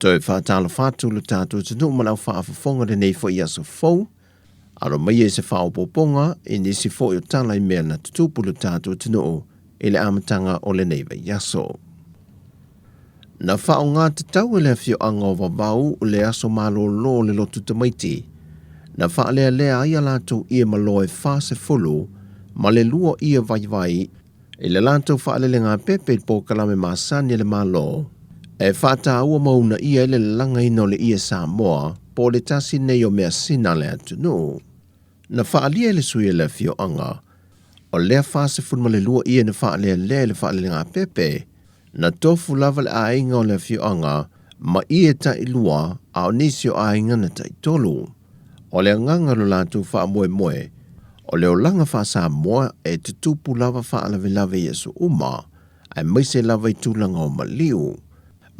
Toi whātala whātu le tātou tunu malau whaafafonga de nei fo i aso fau. Aro mai e se whaopoponga e nisi fo i o tala i mea na tutupu le tātou tunu e le amatanga o le neiva i aso. Na whao ngā te tau e le fio anga o wawau o le aso malo lo le lotu tamaiti. Na wha lea lea ia lātou ia malo e whase fulu ma le lua ia vai e le lātou wha le ngā pepe po kalame māsani le malo. E whata ua mauna ia le langa ino le ia Sāmoa po le tasi nei o mea sina le atunu. Na whaalia le sui le fio anga, o lea whase funma le lua ia na whaalea le whaale ngā pepe, na tofu lava le ainga o le fio anga, ma ia ta i lua a o nisi o ainga na ta i tolu. O le nganga lo lātu wha moe, o le o langa wha Sāmoa e tutupu lava whaala lave Yesu uma, ai maise lava i tūlanga o maliu.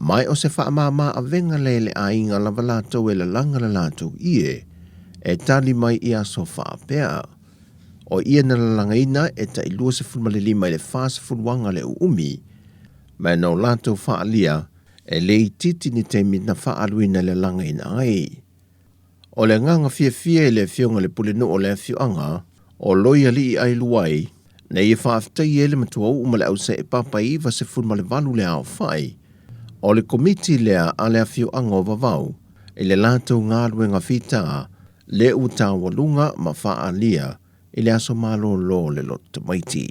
Mai o se whaamama a venga le ainga lava lātou e la langa la lātou ie, e tali mai i aso whaapea. O ia na la langa ina e ta ilua se fulmalili mai le whaase fulwanga le umi, mai nau lātou whaalia e le i titi ni te mina whaaluina le langa ina ai. O le nganga fia le fionga le pulenu o le fioanga, o loia li i ai luai, ne i whaaftai ele matua umale au se e papa iwa se fulmale valu le au whai, o le komiti lea a lea fio anga o vavau, e le lātou ngārue ngā whita, le uta walunga ma wha lia, e le aso malo lo le loto maiti.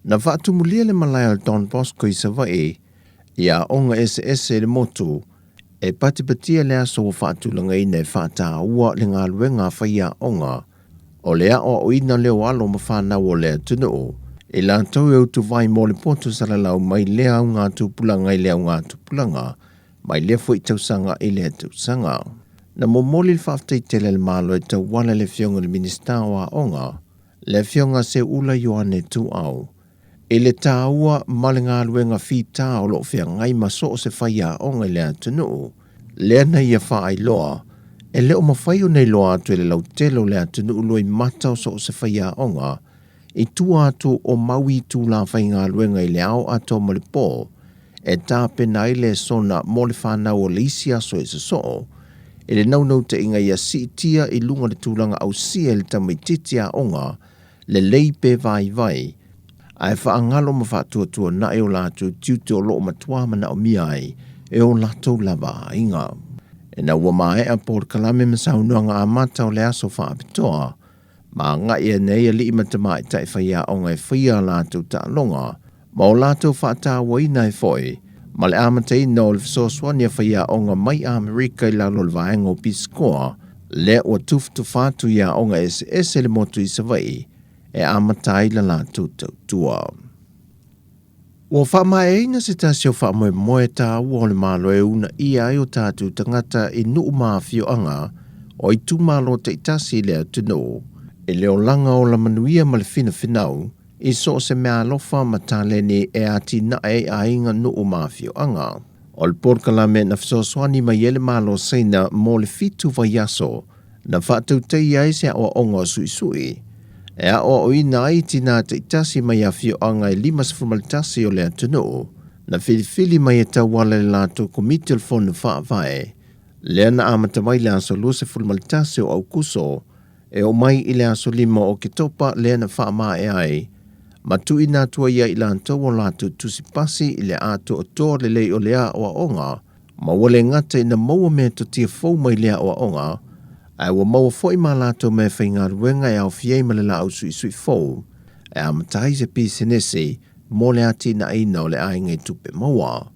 Na whaatumulia le malaya le Don Bosco i Savai, ia onga SS le motu, e patipatia le aso o whaatulanga i ne whaata ua le ngārue ngā whaia onga, o lea o ina leo alo ma whanau o lea tunu, e lātou e utu vai mo le poto salalau mai lea au ngā tūpulanga i lea au ngā tūpulanga, mai lea fo i tausanga i lea tausanga. Na momoli le whaaftei tele le malo e tau wala le fionga le minista o a onga, le fionga se ula yoane tu au. E le tāua ma le ngā luenga whita o lo fia ngai maso o se whaia onga i lea tunu, lea na ia whaai loa, e leo mawhai o nei loa atu e le lau telo lea tunu uloi mata o so o se whaia onga, i tua atu o maui tu la whai ngā luenga i le au ato mo le pō, e tā pena i le sona mo le whanau o le isi aso e se so, e le naunau te inga ia si tia i lunga le tūlanga au si e le tamai titi a onga, le leipe vai, ai whaangalo ma whātua na e o lātu tiute o loo matua mana o miai, e o lātou lava inga. E na ua mae a por kalame masaunuanga a mata o le aso whaapitoa, ma nga ia nei a li matama i tai whaia o ngai whaia lātou ta longa, ma o lātou whaata waina e foi, ma le amata i no le fisoswania whaia o nga mai Amerika i lalo le vaenga o piskoa, le o tuftu whātu ia o nga SS le motu i Savai, e amata i la lātou tautua. Ua whaamae eina se tasio whaamoe tā ua le malo e una i ai o tātou tangata i nuu maafio anga, o i tu malo te itasi lea tunu, e leo langa o la manuia ma le finau, i so se mea alofa ma tāleni e ati na e a inga nuu mafio anga. O le porkalame na fisoswani ma yele malo seina mo le fitu vai aso, na whaatau te iai se a onga sui. E a o ina ai tina te itasi mai a fio anga e limas formalitasi o le atunu, na filifili mai e tawala le lato komiti al fonu whaavae, lea na amata mai le aso luse formalitasi o au kuso, e o mai i le aso lima o ke topa lea na whaamaa e ai, ma tu ina tua ia i lantou o lātou tusipasi i le ato o tō le lei o lea o a onga, ma wale ngata ina maua mea to tia fau mai lea o a onga, ai wa maua foi ma lātou mea whainga ruenga e au fiei ma le la au sui fau, e amatai se pisenesi mo le ati na ina o le ainga i tupe maua.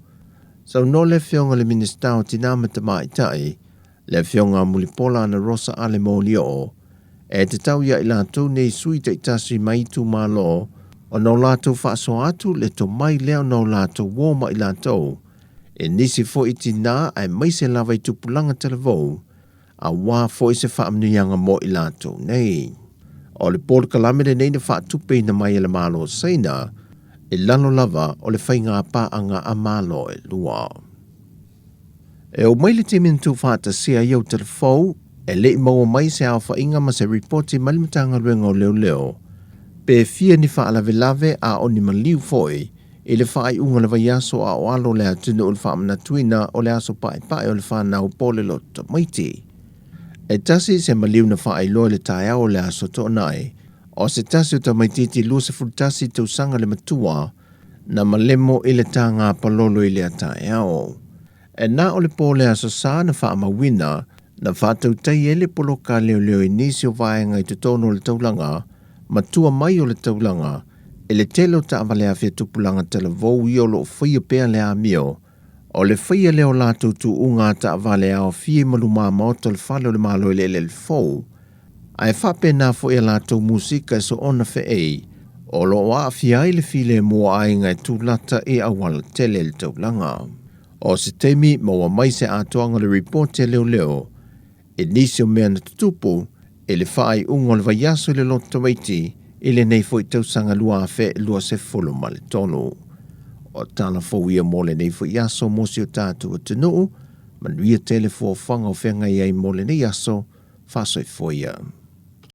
Sau no le fionga le minista o tina matama i tai, le fionga mulipola na rosa ale molio, e te tau ia i lātou nei sui te itasi mai tu malo, o nau lātou whaaso atu le to mai leo nau lātou woma i lātou, e nisi fo iti nā ai maise lava i tupulanga televou, a wā fo i se whaamnianga mo i lātou nei. O le pōr kalamere nei na whaatupe na mai le malo seina, e lalo lava o le whainga pāanga a malo e lua. E o mai le te mintu whaata sia iau telefou, e le maua mai se au whainga ma se reporti malimatanga ruenga o leo, pe fia ni whaalave a o ni maliu foi, I le whaai unga le vaiaso a o alo le atunu o le whaamana tuina o le aso pae o le whanau pole lota maiti. E tasi se maliu na whaai loa le tae au le aso to nai, o se tasi o ta maititi lua se fultasi te usanga le matua, na malemo i le tā ngā palolo i le tae au. E nā o le pole aso sā na whaamawina, na whātau tai ele polo ka leo i nisi o vaenga i te tono le taulanga, matua mai o le taulanga, e le telo ta avale a fia tupulanga tala vou i o lo whaia pēr le a mio, o le whaia leo lātou tu unga ta avale a o fie maluma maoto le whalo le malo i le fou. Ai whape nā fo e lātou musika so ona fe ei, o lo a fia i le file mua ai ngai tūlata e awala tele le taulanga. O se teimi maua mai se atoanga le report e leo, e nisi o mea na tutupu, e le whaai unga le vaiaso le loto waiti, i le nei fo i tausanga lua a fe lua se folo ma le tonu. O tala fo ia mo le nei fo i aso mo si o tātu o tenu, manuia tele fo whanga o whenga iai mo le nei aso, whaso i fo ia.